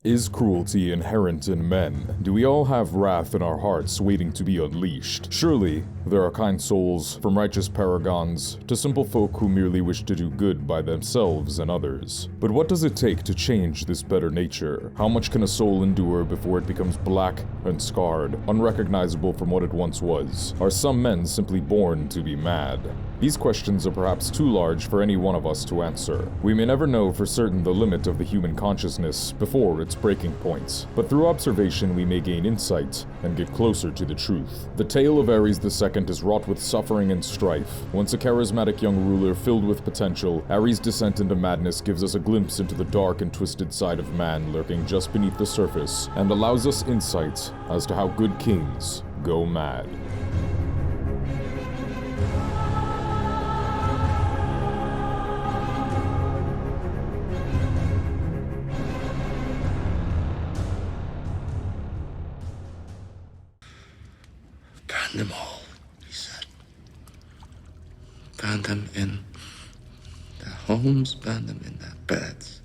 Is cruelty inherent in men? Do we all have wrath in our hearts waiting to be unleashed? Surely, there are kind souls, from righteous paragons to simple folk who merely wish to do good by themselves and others. But what does it take to change this better nature? How much can a soul endure before it becomes black and scarred, unrecognizable from what it once was? Are some men simply born to be mad? These questions are perhaps too large for any one of us to answer. We may never know for certain the limit of the human consciousness before its breaking point, but through observation we may gain insight and get closer to the truth. The tale of Aerys II is wrought with suffering and strife. Once a charismatic young ruler filled with potential, Aerys' descent into madness gives us a glimpse into the dark and twisted side of man lurking just beneath the surface, and allows us insight as to how good kings go mad. Burn them all, he said. Burn them in their homes, burn them in their beds.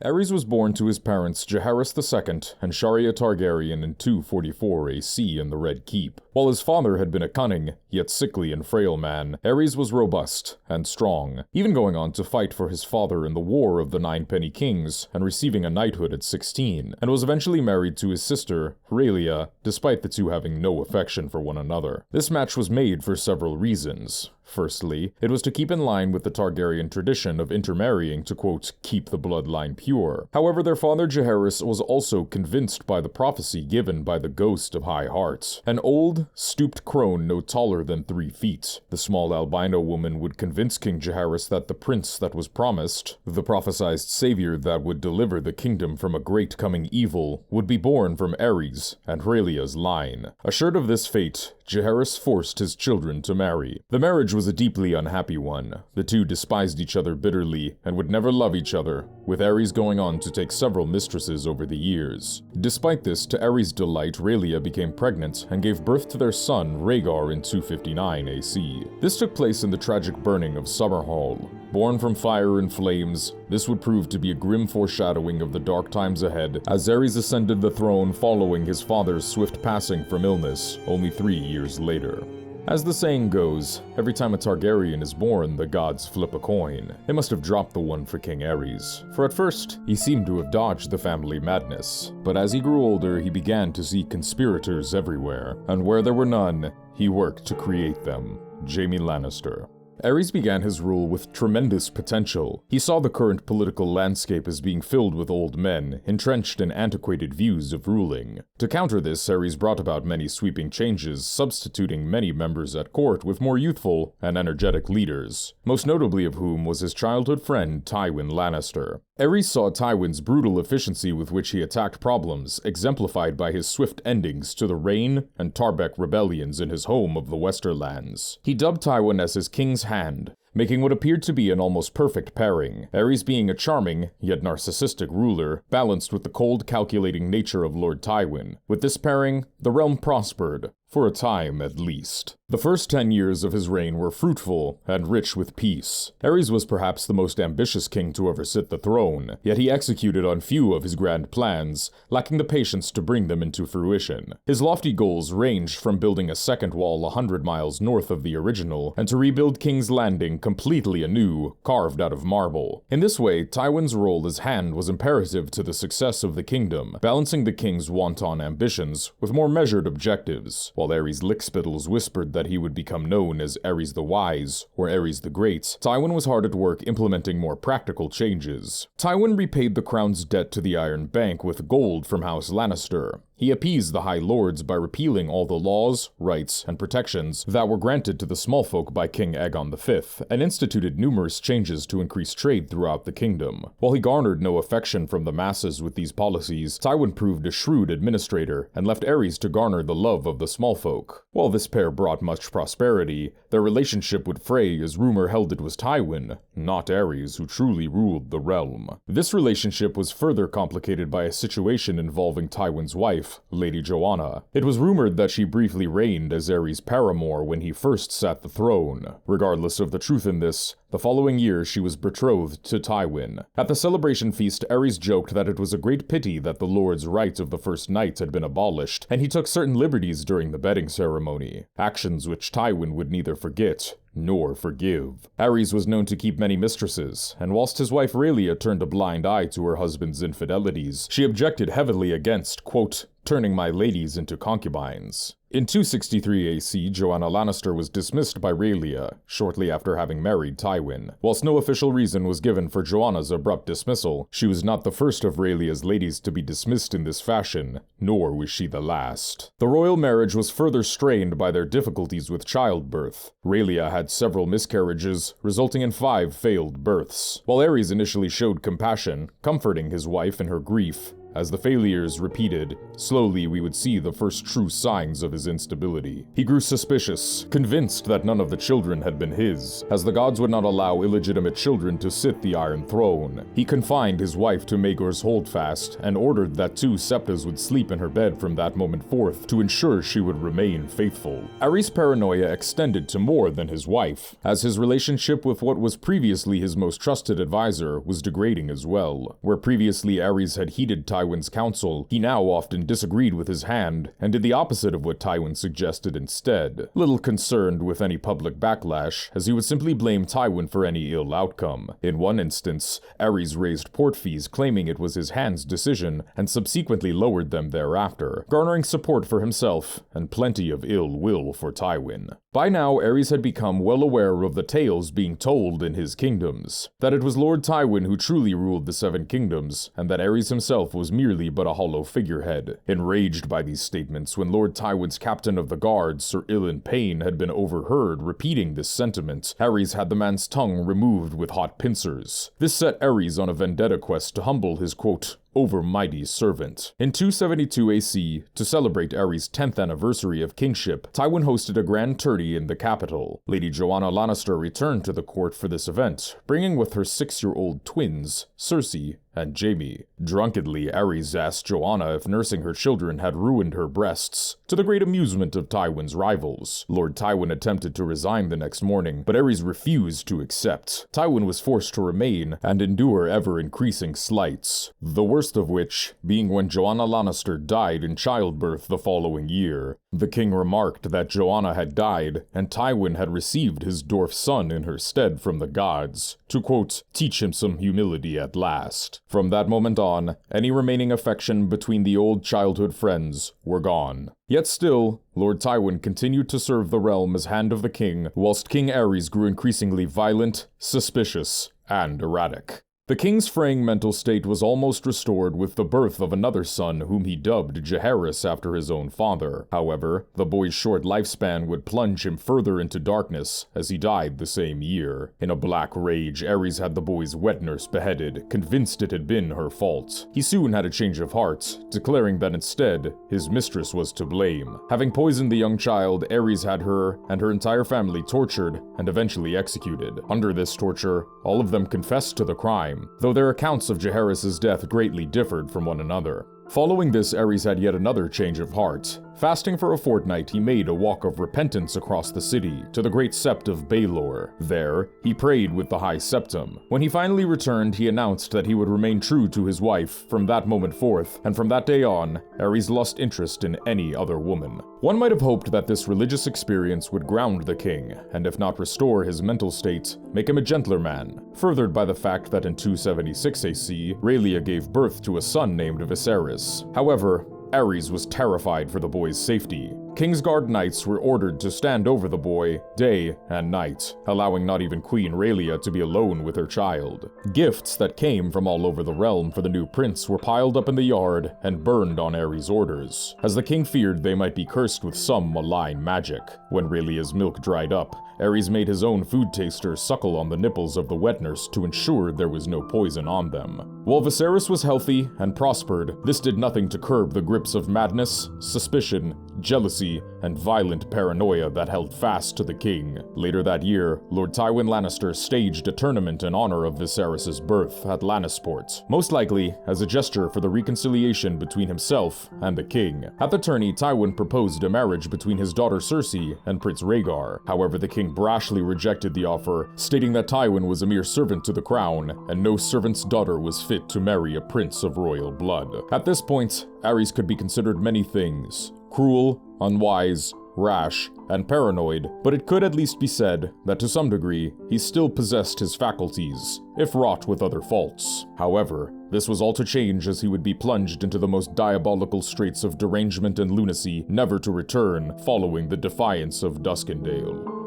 Aerys was born to his parents Jaehaerys II and Sharia Targaryen in 244 AC in the Red Keep. While his father had been a cunning, yet sickly and frail man, Aerys was robust and strong, even going on to fight for his father in the War of the Nine Penny Kings and receiving a knighthood at 16, and was eventually married to his sister, Rhaelia, despite the two having no affection for one another. This match was made for several reasons. Firstly, it was to keep in line with the Targaryen tradition of intermarrying to, quote, keep the bloodline pure. However, their father Jaehaerys was also convinced by the prophecy given by the ghost of High Heart, an old, stooped crone no taller than 3 feet. The small albino woman would convince King Jaehaerys that the prince that was promised, the prophesied savior that would deliver the kingdom from a great coming evil, would be born from Aerys and Rhaelia's line. Assured of this fate, Jaehaerys forced his children to marry. The marriage was a deeply unhappy one. The two despised each other bitterly and would never love each other, with Aerys going on to take several mistresses over the years. Despite this, to Aerys' delight, Rhaelia became pregnant and gave birth to their son Rhaegar in 259 AC. This took place in the tragic burning of Summerhall. Born from fire and flames, this would prove to be a grim foreshadowing of the dark times ahead as Aerys ascended the throne following his father's swift passing from illness only 3 years later. As the saying goes, every time a Targaryen is born, the gods flip a coin. They must have dropped the one for King Aerys, for at first, he seemed to have dodged the family madness. But as he grew older, he began to see conspirators everywhere, and where there were none, he worked to create them. Jaime Lannister. Aerys began his rule with tremendous potential. He saw the current political landscape as being filled with old men, entrenched in antiquated views of ruling. To counter this, Aerys brought about many sweeping changes, substituting many members at court with more youthful and energetic leaders, most notably of whom was his childhood friend Tywin Lannister. Aerys saw Tywin's brutal efficiency with which he attacked problems, exemplified by his swift endings to the Rain and Tarbeck rebellions in his home of the Westerlands. He dubbed Tywin as his king's hand, making what appeared to be an almost perfect pairing. Aerys being a charming, yet narcissistic ruler, balanced with the cold, calculating nature of Lord Tywin. With this pairing, the realm prospered, for a time at least. The first 10 years of his reign were fruitful and rich with peace. Aerys was perhaps the most ambitious king to ever sit the throne, yet he executed on few of his grand plans, lacking the patience to bring them into fruition. His lofty goals ranged from building a second wall 100 miles north of the original, and to rebuild King's Landing completely anew, carved out of marble. In this way, Tywin's role as hand was imperative to the success of the kingdom, balancing the king's wanton ambitions with more measured objectives. While Aerys' lickspittles whispered that he would become known as Aerys the Wise, or Aerys the Great, Tywin was hard at work implementing more practical changes. Tywin repaid the crown's debt to the Iron Bank with gold from House Lannister. He appeased the High Lords by repealing all the laws, rights, and protections that were granted to the smallfolk by King Aegon V, and instituted numerous changes to increase trade throughout the kingdom. While he garnered no affection from the masses with these policies, Tywin proved a shrewd administrator and left Aerys to garner the love of the smallfolk. While this pair brought much prosperity, their relationship would fray as rumor held it was Tywin, not Aerys, who truly ruled the realm. This relationship was further complicated by a situation involving Tywin's wife, Lady Joanna. It was rumored that she briefly reigned as Aerys' paramour when he first sat the throne. Regardless of the truth in this, The following year, she was betrothed to Tywin. At the celebration feast, Aerys joked that it was a great pity that the Lord's right of the first night had been abolished, and he took certain liberties during the bedding ceremony, actions which Tywin would neither forget nor forgive. Aerys was known to keep many mistresses, and whilst his wife Rhaelia turned a blind eye to her husband's infidelities, she objected heavily against, quote, turning my ladies into concubines. In 263 AC, Joanna Lannister was dismissed by Rhaelia, shortly after having married Tywin. Whilst no official reason was given for Joanna's abrupt dismissal, she was not the first of Rhaelia's ladies to be dismissed in this fashion, nor was she the last. The royal marriage was further strained by their difficulties with childbirth. Rhaelia had several miscarriages, resulting in 5 failed births. While Aerys initially showed compassion, comforting his wife in her grief, as the failures repeated, slowly we would see the first true signs of his instability. He grew suspicious, convinced that none of the children had been his, as the gods would not allow illegitimate children to sit the Iron Throne. He confined his wife to Maegor's Holdfast, and ordered that 2 septas would sleep in her bed from that moment forth to ensure she would remain faithful. Aerys' paranoia extended to more than his wife, as his relationship with what was previously his most trusted advisor was degrading as well. Where previously Aerys had heeded Tywin's counsel, he now often disagreed with his hand, and did the opposite of what Tywin suggested instead. Little concerned with any public backlash, as he would simply blame Tywin for any ill outcome. In one instance, Aerys raised port fees claiming it was his hand's decision, and subsequently lowered them thereafter, garnering support for himself, and plenty of ill will for Tywin. By now, Aerys had become well aware of the tales being told in his kingdoms, that it was Lord Tywin who truly ruled the 7 kingdoms, and that Aerys himself was merely but a hollow figurehead. Enraged by these statements, when Lord Tywin's captain of the guard, Sir Ilyn Payne, had been overheard repeating this sentiment, Aerys had the man's tongue removed with hot pincers. This set Aerys on a vendetta quest to humble his, quote, overmighty servant. In 272 AC, to celebrate Aerys' 10th anniversary of kingship, Tywin hosted a grand tourney in the capital. Lady Joanna Lannister returned to the court for this event, bringing with her 6-year-old twins, Cersei and Jaime. Drunkenly, Aerys asked Joanna if nursing her children had ruined her breasts, to the great amusement of Tywin's rivals. Lord Tywin attempted to resign the next morning, but Aerys refused to accept. Tywin was forced to remain and endure ever-increasing slights, the worst of which being when Joanna Lannister died in childbirth the following year. The king remarked that Joanna had died, and Tywin had received his dwarf son in her stead from the gods, to, quote, teach him some humility at last. From that moment on, any remaining affection between the old childhood friends were gone. Yet still, Lord Tywin continued to serve the realm as Hand of the King, whilst King Aerys grew increasingly violent, suspicious, and erratic. The king's fraying mental state was almost restored with the birth of another son whom he dubbed Jaehaerys after his own father. However, the boy's short lifespan would plunge him further into darkness as he died the same year. In a black rage, Aerys had the boy's wet nurse beheaded, convinced it had been her fault. He soon had a change of heart, declaring that instead, his mistress was to blame. Having poisoned the young child, Aerys had her and her entire family tortured and eventually executed. Under this torture, all of them confessed to the crime, though their accounts of Jaehaerys' death greatly differed from one another. Following this, Aerys had yet another change of heart. Fasting for a fortnight, he made a walk of repentance across the city, to the great sept of Baelor. There, he prayed with the High Septum. When he finally returned, he announced that he would remain true to his wife from that moment forth, and from that day on, Aerys lost interest in any other woman. One might have hoped that this religious experience would ground the king, and if not restore his mental state, make him a gentler man, furthered by the fact that in 276 AC, Rhaelia gave birth to a son named Viserys. However, Aerys was terrified for the boy's safety. Kingsguard knights were ordered to stand over the boy day and night, allowing not even Queen Rhaelia to be alone with her child. Gifts that came from all over the realm for the new prince were piled up in the yard and burned on Aerys' orders, as the king feared they might be cursed with some malign magic. When Rhaelia's milk dried up, Aerys made his own food taster suckle on the nipples of the wet nurse to ensure there was no poison on them. While Viserys was healthy and prospered, this did nothing to curb the grips of madness, suspicion, jealousy, and violent paranoia that held fast to the king. Later that year, Lord Tywin Lannister staged a tournament in honor of Viserys' birth at Lannisport, most likely as a gesture for the reconciliation between himself and the king. At the tourney, Tywin proposed a marriage between his daughter Cersei and Prince Rhaegar. However, the king brashly rejected the offer, stating that Tywin was a mere servant to the crown, and no servant's daughter was fit to marry a prince of royal blood. At this point, Aerys could be considered many things: cruel, unwise, rash, and paranoid, but it could at least be said that to some degree, he still possessed his faculties, if wrought with other faults. However, this was all to change as he would be plunged into the most diabolical straits of derangement and lunacy, never to return, following the Defiance of Duskendale.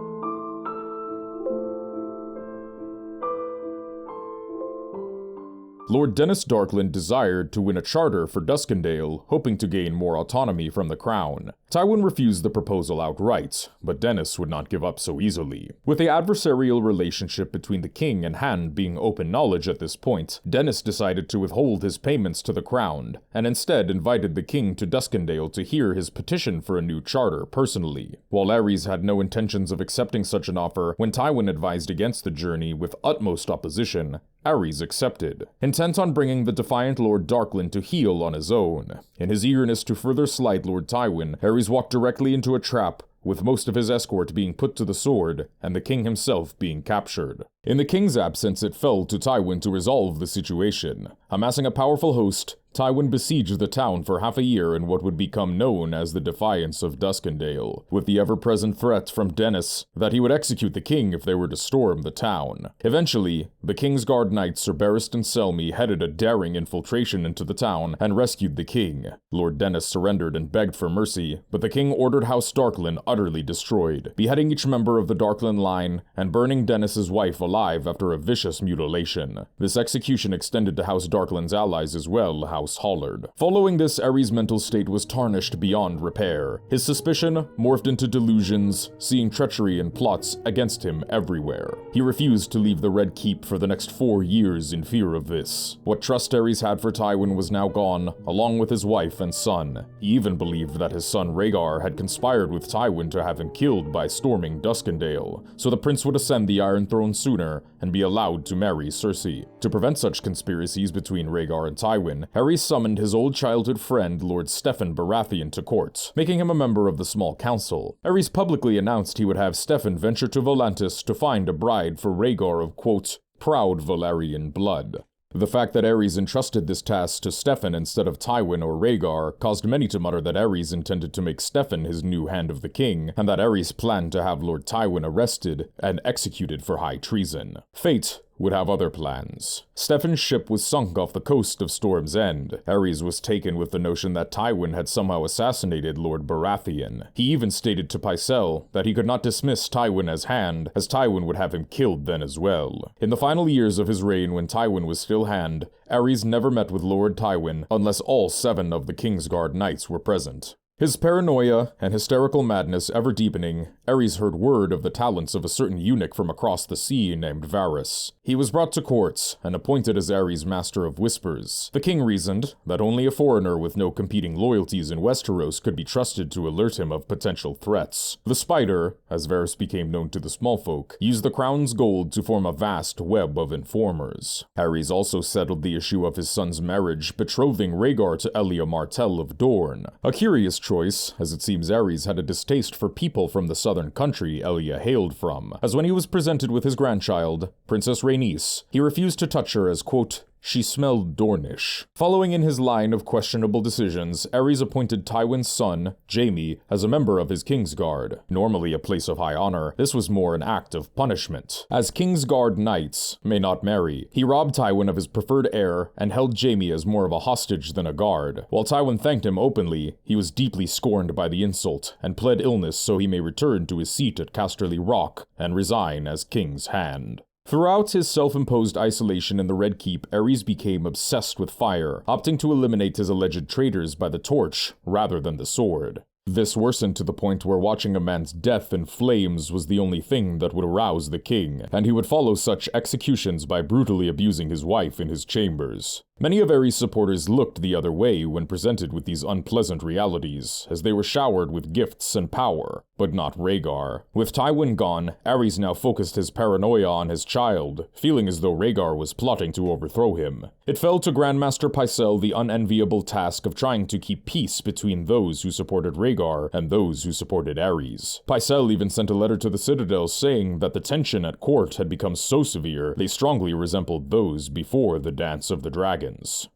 Lord Dennis Darkland desired to win a charter for Duskendale, hoping to gain more autonomy from the crown. Tywin refused the proposal outright, but Dennis would not give up so easily. With the adversarial relationship between the king and Hand being open knowledge at this point, Dennis decided to withhold his payments to the crown, and instead invited the king to Duskendale to hear his petition for a new charter personally. While Aerys had no intentions of accepting such an offer, when Tywin advised against the journey with utmost opposition, Aerys accepted, intent on bringing the defiant Lord Darkland to heel on his own. In his eagerness to further slight Lord Tywin, Aerys walked directly into a trap, with most of his escort being put to the sword, and the king himself being captured. In the king's absence, it fell to Tywin to resolve the situation. Amassing a powerful host, Tywin besieged the town for half a year in what would become known as the Defiance of Duskendale, with the ever-present threat from Dennis that he would execute the king if they were to storm the town. Eventually, the Kingsguard knights Sir Barristan Selmy headed a daring infiltration into the town and rescued the king. Lord Dennis surrendered and begged for mercy, but the king ordered House Darkland utterly destroyed, beheading each member of the Darkland line and burning Dennis's wife alive after a vicious mutilation. This execution extended to House Darkland's allies as well, House Hollard. Following this, Aerys' mental state was tarnished beyond repair. His suspicion morphed into delusions, seeing treachery and plots against him everywhere. He refused to leave the Red Keep for the next 4 years in fear of this. What trust Aerys had for Tywin was now gone, along with his wife and son. He even believed that his son Rhaegar had conspired with Tywin to have him killed by storming Duskendale, so the prince would ascend the Iron Throne sooner and be allowed to marry Cersei. To prevent such conspiracies between Rhaegar and Tywin, Aerys summoned his old childhood friend Lord Steffan Baratheon to court, making him a member of the small council. Aerys publicly announced he would have Steffan venture to Volantis to find a bride for Rhaegar of, quote, proud Valyrian blood. The fact that Aerys entrusted this task to Steffan instead of Tywin or Rhaegar caused many to mutter that Aerys intended to make Steffan his new Hand of the King, and that Aerys planned to have Lord Tywin arrested and executed for high treason. Fate would have other plans. Steffan's ship was sunk off the coast of Storm's End. Aerys was taken with the notion that Tywin had somehow assassinated Lord Baratheon. He even stated to Pycelle that he could not dismiss Tywin as Hand, as Tywin would have him killed then as well. In the final years of his reign when Tywin was still Hand, Aerys never met with Lord Tywin unless all 7 of the Kingsguard knights were present. His paranoia and hysterical madness ever deepening, Aerys heard word of the talents of a certain eunuch from across the sea named Varys. He was brought to court and appointed as Aerys' Master of Whispers. The king reasoned that only a foreigner with no competing loyalties in Westeros could be trusted to alert him of potential threats. The Spider, as Varys became known to the small folk, used the crown's gold to form a vast web of informers. Aerys also settled the issue of his son's marriage, betrothing Rhaegar to Elia Martell of Dorne. A curious choice, as it seems Aerys had a distaste for people from the southern country Elia hailed from, as when he was presented with his grandchild, Princess Rhaenys, he refused to touch her as, quote, she smelled Dornish. Following in his line of questionable decisions, Aerys appointed Tywin's son, Jaime, as a member of his Kingsguard. Normally a place of high honor, this was more an act of punishment. As Kingsguard knights may not marry, he robbed Tywin of his preferred heir and held Jaime as more of a hostage than a guard. While Tywin thanked him openly, he was deeply scorned by the insult and pled illness so he may return to his seat at Casterly Rock and resign as King's Hand. Throughout his self-imposed isolation in the Red Keep, Aerys became obsessed with fire, opting to eliminate his alleged traitors by the torch rather than the sword. This worsened to the point where watching a man's death in flames was the only thing that would arouse the king, and he would follow such executions by brutally abusing his wife in his chambers. Many of Aerys' supporters looked the other way when presented with these unpleasant realities, as they were showered with gifts and power, but not Rhaegar. With Tywin gone, Aerys now focused his paranoia on his child, feeling as though Rhaegar was plotting to overthrow him. It fell to Grandmaster Pycelle the unenviable task of trying to keep peace between those who supported Rhaegar and those who supported Aerys. Pycelle even sent a letter to the Citadel saying that the tension at court had become so severe they strongly resembled those before the Dance of the Dragons.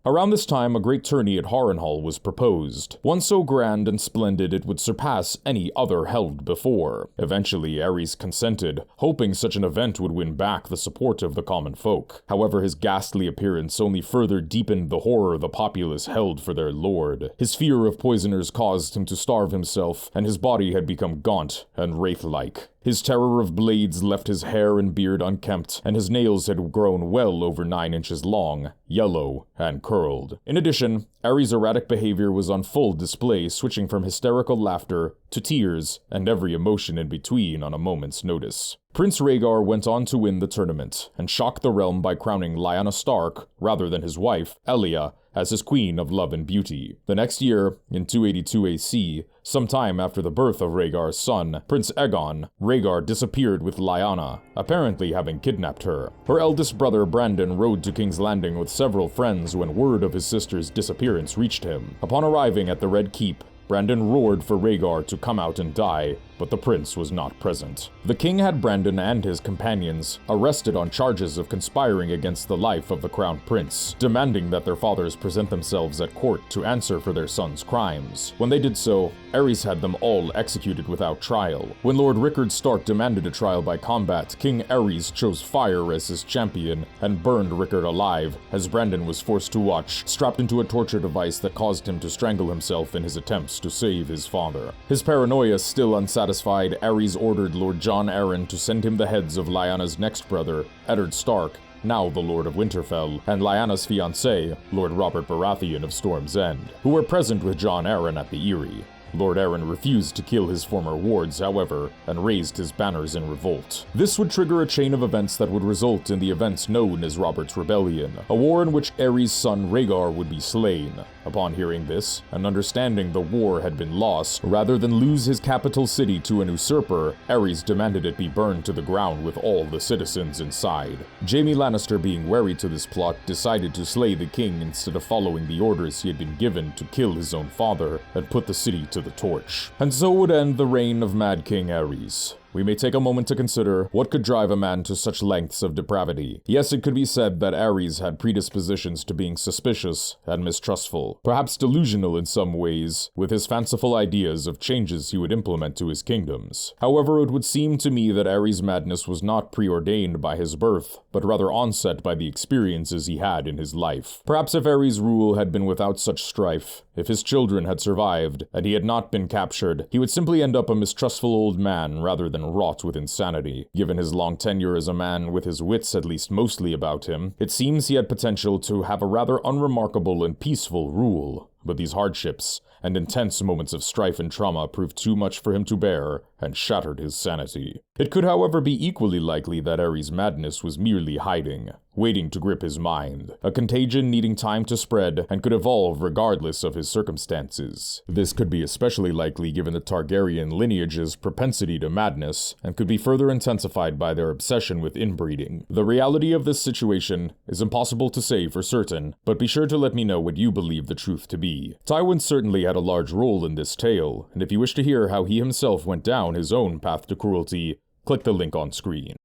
Around this time, a great tourney at Harrenhal was proposed, one so grand and splendid it would surpass any other held before. Eventually, Aerys consented, hoping such an event would win back the support of the common folk. However, his ghastly appearance only further deepened the horror the populace held for their lord. His fear of poisoners caused him to starve himself, and his body had become gaunt and wraith-like. His terror of blades left his hair and beard unkempt, and his nails had grown well over 9 inches long, yellow, and curled. In addition, Aerys' erratic behavior was on full display, switching from hysterical laughter to tears and every emotion in between on a moment's notice. Prince Rhaegar went on to win the tournament, and shocked the realm by crowning Lyanna Stark, rather than his wife, Elia, as his Queen of Love and Beauty. The next year, in 282 AC, sometime after the birth of Rhaegar's son, Prince Aegon, Rhaegar disappeared with Lyanna, apparently having kidnapped her. Her eldest brother Brandon rode to King's Landing with several friends when word of his sister's disappearance reached him. Upon arriving at the Red Keep, Brandon roared for Rhaegar to come out and die, but the prince was not present. The king had Brandon and his companions arrested on charges of conspiring against the life of the crown prince, demanding that their fathers present themselves at court to answer for their son's crimes. When they did so, Aerys had them all executed without trial. When Lord Rickard Stark demanded a trial by combat, King Aerys chose fire as his champion and burned Rickard alive, as Brandon was forced to watch, strapped into a torture device that caused him to strangle himself in his attempts to save his father. His paranoia still unsatisfied, Aerys ordered Lord Jon Arryn to send him the heads of Lyanna's next brother, Eddard Stark, now the Lord of Winterfell, and Lyanna's fiancé, Lord Robert Baratheon of Storm's End, who were present with Jon Arryn at the Eyrie. Lord Arryn refused to kill his former wards, however, and raised his banners in revolt. This would trigger a chain of events that would result in the events known as Robert's Rebellion, a war in which Aerys' son Rhaegar would be slain. Upon hearing this, and understanding the war had been lost, rather than lose his capital city to an usurper, Aerys demanded it be burned to the ground with all the citizens inside. Jaime Lannister, being wary to this plot, decided to slay the king instead of following the orders he had been given to kill his own father and put the city to the torch. And so would end the reign of Mad King Aerys. We may take a moment to consider what could drive a man to such lengths of depravity. Yes, it could be said that Aerys had predispositions to being suspicious and mistrustful, perhaps delusional in some ways, with his fanciful ideas of changes he would implement to his kingdoms. However, it would seem to me that Aerys' madness was not preordained by his birth, but rather onset by the experiences he had in his life. Perhaps if Aerys' rule had been without such strife, if his children had survived, and he had not been captured, he would simply end up a mistrustful old man rather than wrought with insanity. Given his long tenure as a man with his wits at least mostly about him, it seems he had potential to have a rather unremarkable and peaceful rule. But these hardships and intense moments of strife and trauma proved too much for him to bear and shattered his sanity. It could, however, be equally likely that Aerys' madness was merely hiding, waiting to grip his mind, a contagion needing time to spread and could evolve regardless of his circumstances. This could be especially likely given the Targaryen lineage's propensity to madness, and could be further intensified by their obsession with inbreeding. The reality of this situation is impossible to say for certain, but be sure to let me know what you believe the truth to be. Tywin certainly had a large role in this tale, and if you wish to hear how he himself went down his own path to cruelty, click the link on screen.